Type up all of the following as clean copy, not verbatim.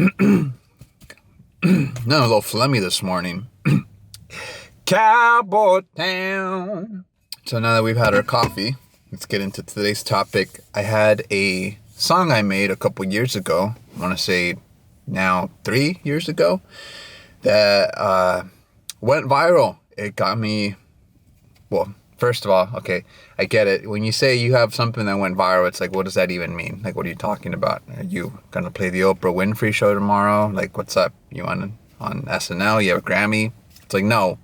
No, a little phlegmy this morning. Cowboy Town. So now that we've had our coffee, let's get into today's topic. I had a song I made a couple years ago. I want to say now 3 years ago that went viral. It got me, well, first of all, okay, I get it. When you say you have something that went viral, it's like, what does that even mean? Like, what are you talking about? Are you going to play the Oprah Winfrey show tomorrow? Like, what's up? You on SNL? You have a Grammy? It's like, no.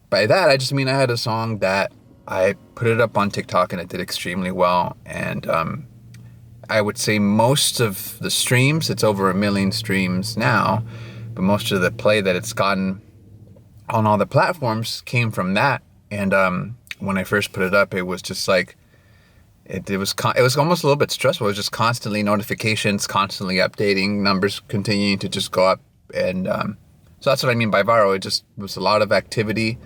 By that, I just mean I had a song that I put it up on TikTok and it did extremely well. And I would say most of the streams, it's over 1 million streams now, but most of the play that it's gotten on all the platforms came from that. And when I first put it up, it was just like, it was almost a little bit stressful. It was just constantly notifications, constantly updating, numbers continuing to just go up. And so that's what I mean by viral. It just was a lot of activity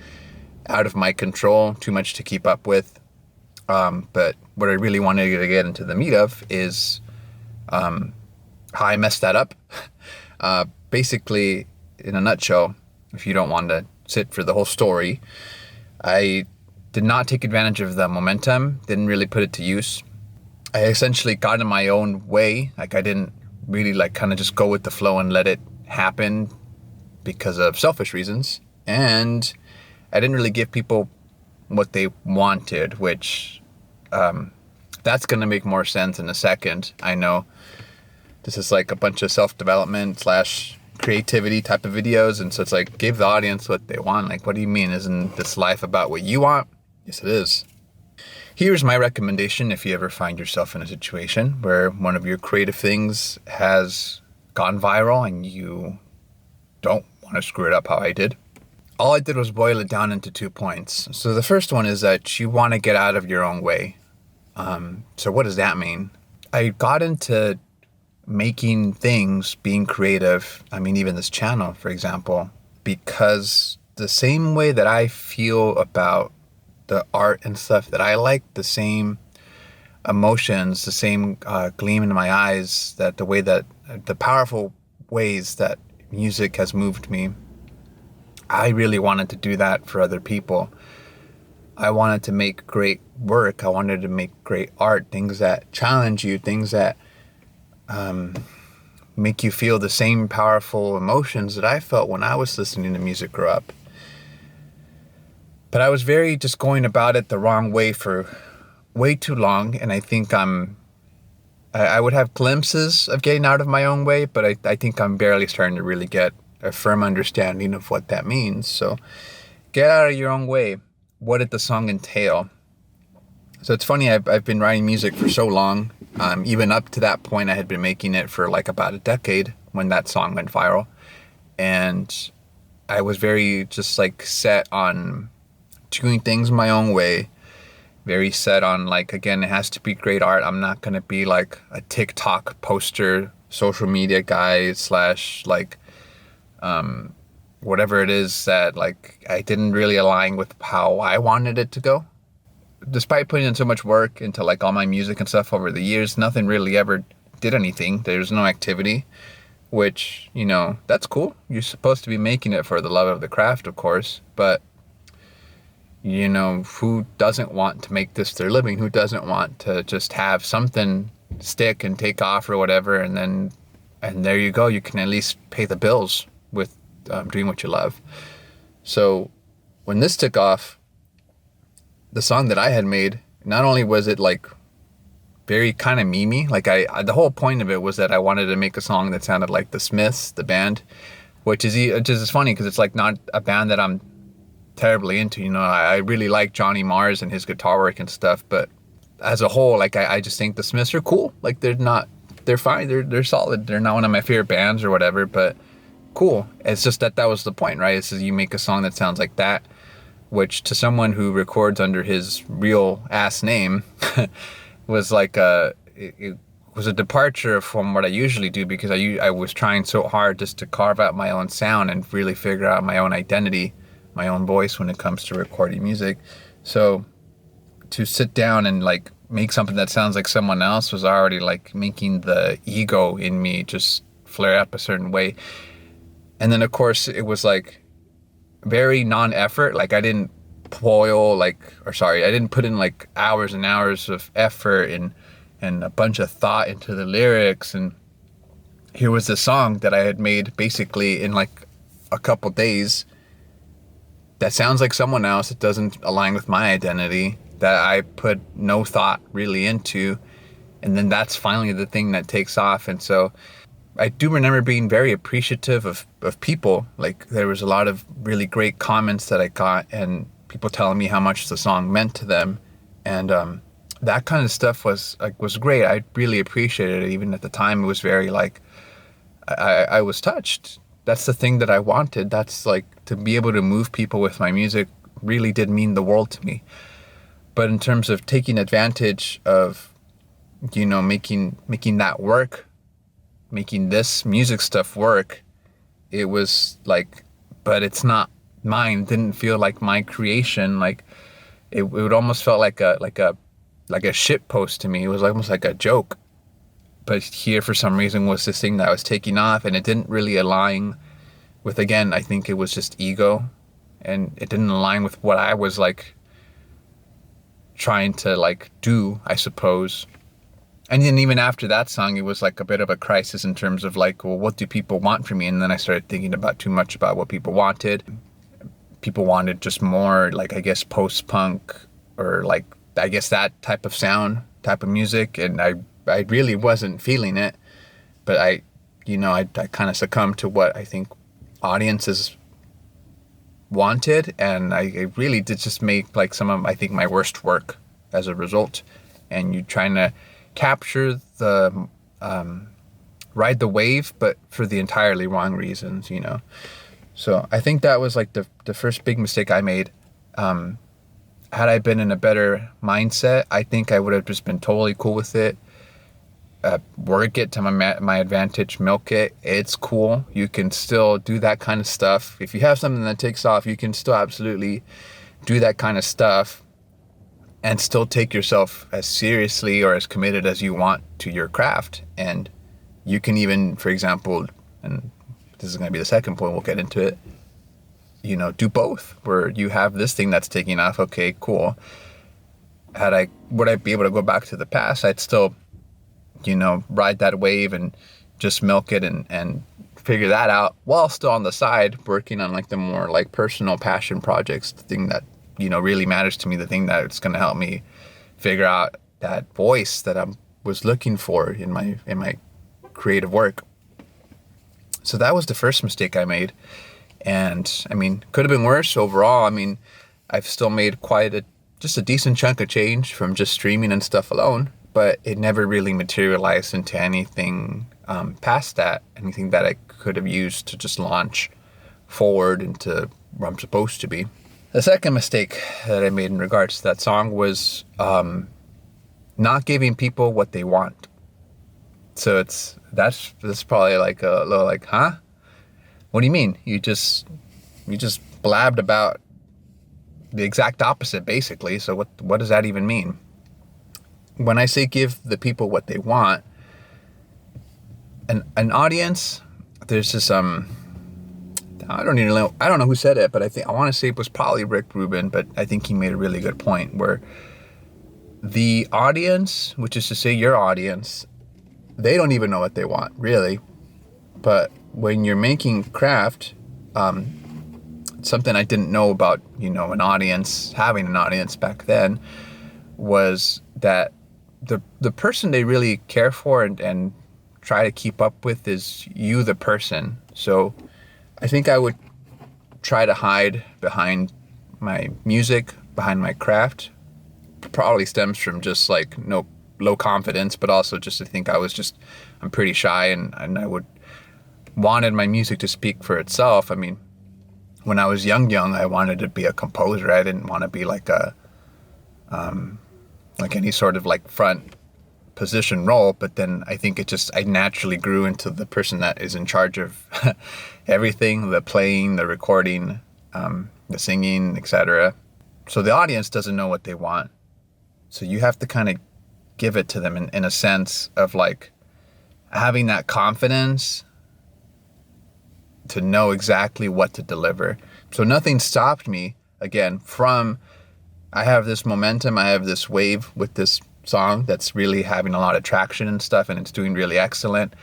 out of my control, too much to keep up with. But what I really wanted to get into the meat of is how I messed that up. Basically, in a nutshell, if you don't want to sit for the whole story, I did not take advantage of the momentum, didn't really put it to use. I essentially got in my own way. Like, I didn't really kind of just go with the flow and let it happen because of selfish reasons. And I didn't really give people what they wanted, which that's going to make more sense in a second. I know this is like a bunch of self-development / creativity type of videos, and so it's like, give the audience what they want. Like, what do you mean? Isn't this life about what you want? Yes, it is. Here's my recommendation if you ever find yourself in a situation where one of your creative things has gone viral and you don't want to screw it up how I did. All I did was boil it down into 2 points. So the first one is that you want to get out of your own way. So what does that mean? I got into making things, being creative, I mean, even this channel, for example, because the same way that I feel about the art and stuff that I like, the same emotions, the same gleam in my eyes, that the way that the powerful ways that music has moved me, I really wanted to do that for other people. I wanted to make great work. I wanted to make great art, things that challenge you, things that make you feel the same powerful emotions that I felt when I was listening to music grow up. But I was very just going about it the wrong way for way too long, and I think I would have glimpses of getting out of my own way, but I think I'm barely starting to really get a firm understanding of what that means. So get out of your own way. What did the song entail? So it's funny, I've been writing music for so long. Even up to that point, I had been making it for like about a decade when that song went viral. And I was very just like set on doing things my own way. Very set on, like, again, it has to be great art. I'm not going to be like a TikTok poster, social media guy / like whatever it is that like I didn't really align with how I wanted it to go. Despite putting in so much work into like all my music and stuff over the years, nothing really ever did anything. There's no activity, which, you know, that's cool. You're supposed to be making it for the love of the craft, of course, but you know, who doesn't want to make this their living? Who doesn't want to just have something stick and take off or whatever, and there you go. You can at least pay the bills with doing what you love. So when this took off, the song that I had made, not only was it like very kind of memey, like the whole point of it was that I wanted to make a song that sounded like the Smiths, the band, which is funny because it's like not a band that I'm terribly into. You know, I really like Johnny Marrs and his guitar work and stuff, but as a whole, like I just think the Smiths are cool. Like they're fine, they're solid. They're not one of my favorite bands or whatever, but cool. It's just that was the point, right? It's just you make a song that sounds like that, which to someone who records under his real ass name was like it was a departure from what I usually do, because I was trying so hard just to carve out my own sound and really figure out my own identity, my own voice when it comes to recording music. So to sit down and like make something that sounds like someone else was already like making the ego in me just flare up a certain way. And then of course it was like very non-effort. Like I didn't I didn't put in like hours and hours of effort and a bunch of thought into the lyrics. And here was this song that I had made basically in like a couple days that sounds like someone else. It doesn't align with my identity, that I put no thought really into. And then that's finally the thing that takes off. And so I do remember being very appreciative of people. Like there was a lot of really great comments that I got and people telling me how much the song meant to them. And that kind of stuff was great. I really appreciated it. Even at the time, it was very like, I was touched. That's the thing that I wanted. That's like, to be able to move people with my music really did mean the world to me. But in terms of taking advantage of, you know, making that work, making this music stuff work, it was like, but it's not mine. Didn't feel like my creation. Like it would almost felt like a shit post to me. It was almost like a joke. But here for some reason was this thing that was taking off, and it didn't really align with, again, I think it was just ego, and it didn't align with what I was like trying to like do, I suppose. And then even after that song, it was like a bit of a crisis in terms of like, well, what do people want from me? And then I started thinking about too much about what people wanted. People wanted just more like, I guess, post-punk or like, I guess that type of sound, type of music. And I really wasn't feeling it, but I kind of succumbed to what I think audiences wanted. And I really did just make like some of, I think, my worst work as a result. And you trying to capture the, ride the wave, but for the entirely wrong reasons, you know? So I think that was like the first big mistake I made. Had I been in a better mindset, I think I would have just been totally cool with it. Work it to my advantage, milk it. It's cool. You can still do that kind of stuff. If you have something that takes off, you can still absolutely do that kind of stuff and still take yourself as seriously or as committed as you want to your craft. And you can even, for example, and this is going to be the second point, we'll get into it, you know, do both, where you have this thing that's taking off. Okay, cool. Would I be able to go back to the past? I'd still, you know, ride that wave and just milk it and figure that out while still on the side working on like the more like personal passion projects, the thing that, you know, really matters to me, the thing that's going to help me figure out that voice that I was looking for in my creative work. So that was the first mistake I made. And I mean, could have been worse overall. I mean, I've still made just a decent chunk of change from just streaming and stuff alone, but it never really materialized into anything past that, anything that I could have used to just launch forward into where I'm supposed to be. The second mistake that I made in regards to that song was not giving people what they want. So that's probably like a little like, huh? What do you mean? You just blabbed about the exact opposite, basically. So what does that even mean? When I say give the people what they want, an audience, there's this I don't know who said it, but I want to say it was probably Rick Rubin, but I think he made a really good point where the audience, which is to say your audience, they don't even know what they want, really. But when you're making craft, something I didn't know about, you know, having an audience back then, was that the person they really care for and try to keep up with is you, the person. So I think I would try to hide behind my music, behind my craft. Probably stems from just like low confidence, but also just I think I'm pretty shy and I wanted my music to speak for itself. I mean, when I was young, I wanted to be a composer. I didn't want to be like like any sort of like front position role, but then I think I naturally grew into the person that is in charge of everything, the playing, the recording, the singing, etc. So the audience doesn't know what they want. So you have to kind of give it to them in a sense of like having that confidence to know exactly what to deliver. So nothing stopped me, again, from, I have this momentum, I have this wave with this song that's really having a lot of traction and stuff, and it's doing really excellent.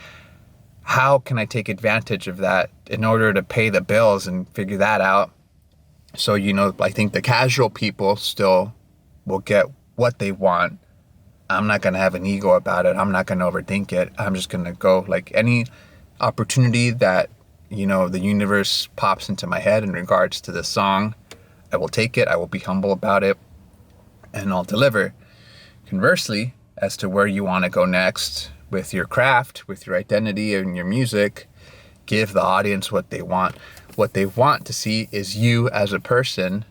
How can I take advantage of that in order to pay the bills and figure that out? So, I think the casual people still will get what they want. I'm not going to have an ego about it. I'm not going to overthink it. I'm just going to go, like, any opportunity that, the universe pops into my head in regards to this song, I will take it. I will be humble about it, and I'll deliver. Conversely, as to where you want to go next with your craft, with your identity and your music, give the audience what they want. What they want to see is you as a person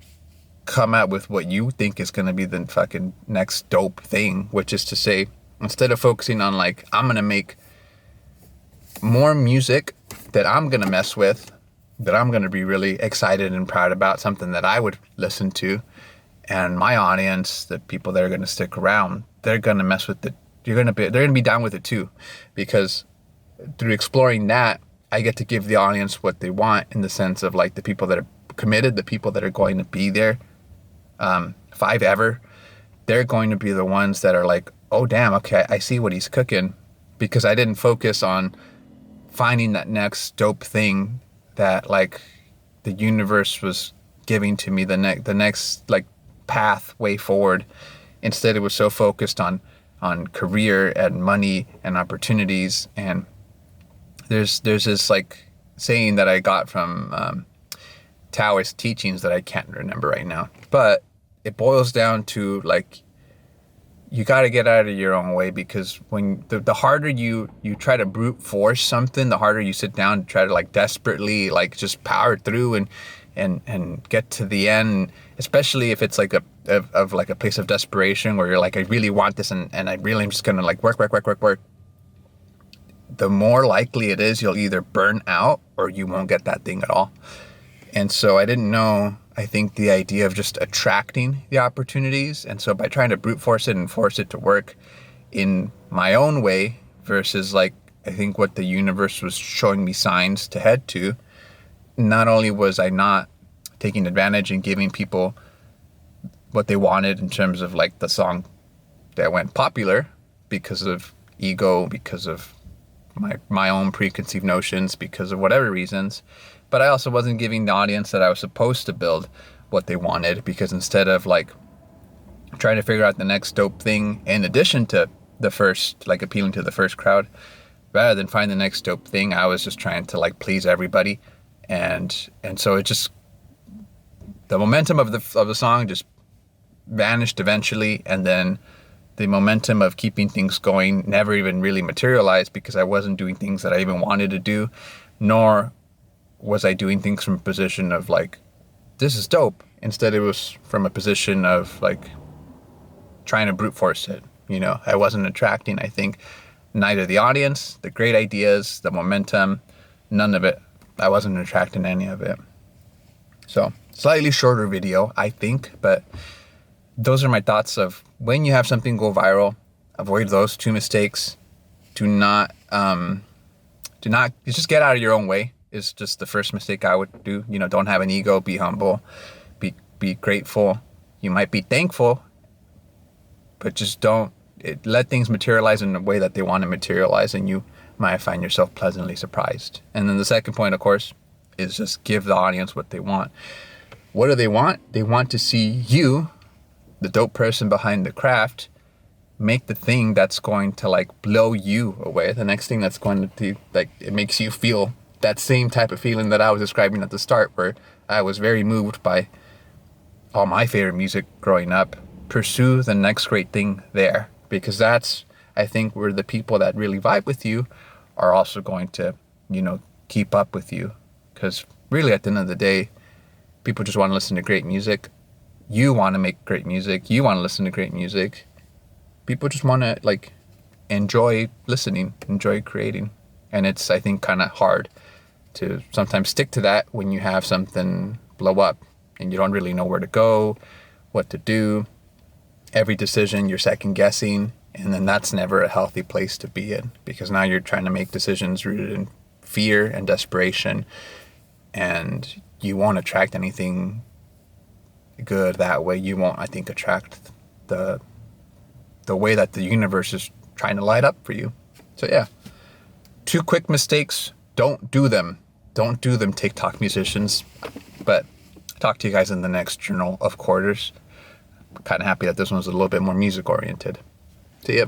come out with what you think is going to be the fucking next dope thing, which is to say, instead of focusing on like, I'm going to make more music that I'm going to mess with, that I'm going to be really excited and proud about, something that I would listen to, and my audience, the people that are going to stick around, they're going to mess with it. They're going to be down with it too, because through exploring that, I get to give the audience what they want, in the sense of like the people that are committed, the people that are going to be there, if I've ever, they're going to be the ones that are like, oh damn, okay, I see what he's cooking, because I didn't focus on finding that next dope thing that like the universe was giving to me, the next like path way forward. Instead, it was so focused on career and money and opportunities. And there's this like saying that I got from Taoist teachings that I can't remember right now, but it boils down to like, you got to get out of your own way, because when the harder you try to brute force something, the harder you sit down and try to like desperately like just power through and get to the end, especially if it's like a place of desperation where you're like, I really want this and I really am just gonna like work. The more likely it is you'll either burn out or you won't get that thing at all. And so I didn't know, I think, the idea of just attracting the opportunities. And so by trying to brute force it and force it to work in my own way versus like, I think what the universe was showing me signs to head to, not only was I not taking advantage and giving people what they wanted in terms of like the song that went popular because of ego, because of my own preconceived notions, because of whatever reasons, but I also wasn't giving the audience that I was supposed to build what they wanted, because instead of like trying to figure out the next dope thing in addition to the first, like appealing to the first crowd, rather than find the next dope thing, I was just trying to like please everybody. And so it just, the momentum of the song just vanished eventually, and then the momentum of keeping things going never even really materialized, because I wasn't doing things that I even wanted to do, nor was I doing things from a position of like, this is dope. Instead, it was from a position of like trying to brute force it. I wasn't attracting, I think, neither the audience, the great ideas, the momentum, none of it. I wasn't attracting any of it. So slightly shorter video, I think, but those are my thoughts of when you have something go viral, avoid those two mistakes. Do not just get out of your own way is just the first mistake I would do. Don't have an ego, be humble, be grateful. You might be thankful, but just don't let things materialize in the way that they want to materialize, and you might find yourself pleasantly surprised. And then the second point, of course, is just give the audience what they want. What do they want? They want to see you, the dope person behind the craft, make the thing that's going to like blow you away. The next thing that's going to like, it makes you feel that same type of feeling that I was describing at the start, where I was very moved by all my favorite music growing up. Pursue the next great thing there, because that's, I think, where the people that really vibe with you are also going to, keep up with you. Because really, at the end of the day, people just want to listen to great music. You want to make great music. You want to listen to great music. People just want to like enjoy listening, enjoy creating. And it's, I think, kind of hard to sometimes stick to that when you have something blow up and you don't really know where to go, what to do. Every decision you're second guessing, and then that's never a healthy place to be in, because now you're trying to make decisions rooted in fear and desperation, and you won't attract anything good that way. You won't, I think, attract the way that the universe is trying to light up for you. So yeah, 2 quick mistakes. Don't do them. Don't do them, TikTok musicians. But talk to you guys in the next Journal of Quarters. I'm kind of happy that this one's a little bit more music oriented. See ya.